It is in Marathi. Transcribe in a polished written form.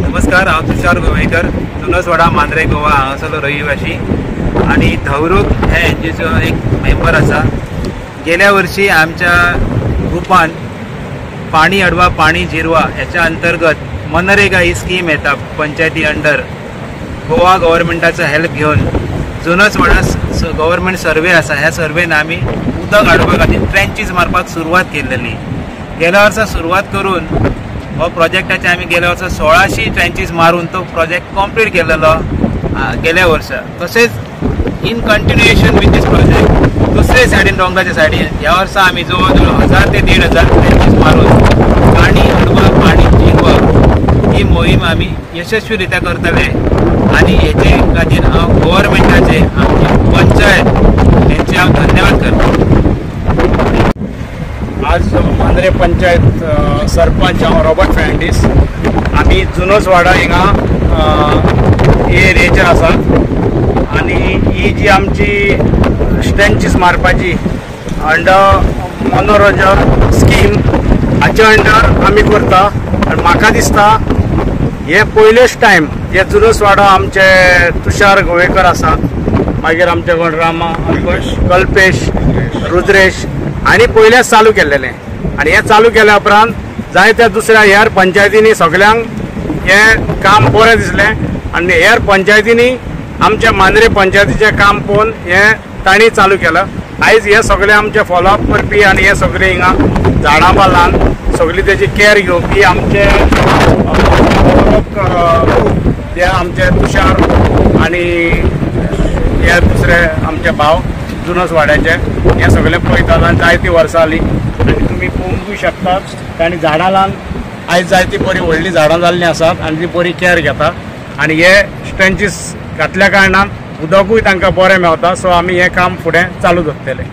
नमस्कार, हांव तुषार गोवेकर, जुनसवाडा मांद्रे गोवा हांगासरलो रहिवासी आणि धवरूक हे एनजीओचो एक मेंबर आसा। गेल्या वर्षी आमच्या ग्रुपान पाणी अडवा पाणी जिरवा याच्या अंतर्गत मनरेगा ही स्कीम येता पंचायती अंडर गोवा गव्हर्मेंटाचा हेल्प घेऊन जुनसवाडा गव्हर्मेंट सर्वे आसा, ह्या सर्वेन आमी उदक अडवा खातीर ट्रेंचीस मारपाक सुरवात केलेली। गेल्या वर्सा सुरवात करून हो प्रोजेक्टाचे आमी गेल्या वर्सा 1600 ट्रेंचीस मारून तो प्रोजेक्ट कंप्लीट केलेलो गेल्या वर्सा। तसेच in continuation with this project दुसरे सायडीन डोंगराच्या सायडीन ह्या वर्सा आमी जवळ जवळ 1000 ते 1500 ट्रेंचीस मारून पाणी अडवा पाणी जिरवा ही मोहीम आमी यशस्वीरित्या करतले। आणि हेचे खातीर हांव गव्हर्मेंटाचे आमची पंचायत यांचे हांव धन्यवाद करता। आज मांद्रे पंचायत सरपंच हांव रॉबर्ट फेर्नांडीस, आमी जुनसवाडा हिंगा एरियेचेर आसात आणि ही जी आमची ट्रेंचीस मारपाची अंडर मनोरंजन स्कीम हाचे अंडर आमी करता। आनी म्हाका दिसता हे पयलेच टायम जे जुनसवाडा आमचे तुषार गोवेकर आसा, मागीर आमचे कोण रामा कल्पेश रुद्रेश आणि पयलेच चालू केल्लेले। आणि हे चालू केल्या उपरांत जायत्या दुसऱ्या हेर पंचायतींनी सगळ्यांक हे काम बरें दिसलें आणि हेर पंचायतींनी आमच्या मांद्रे पंचायतीचें काम पळोवन हे तांणी चालू केलं। आयज हे सगळे आमचे फॉलोअप करपी आणि हे सगळे हिंगा झाडां बांदून सगळी तेजी केअर घेवपी आमचे ते आमचे तुषार आणि हे दुसरे आमचे भाव जुनसवाड्याचे हे सगळे पळयतात आनी जायतीं वर्सां जालीं। आनी तुमी पळोवंकूय शकतात तांणी झाडां लावन आयज जायतीं बरीं व्हडलीं झाडां जाल्लीं आसात आनी ती बरी केअर घेता। आनी हे ट्रेंचीस घातल्या कारणान उदकूय तांकां बरें मेवता। सो आमी हें काम फुडें चालू दवरतले।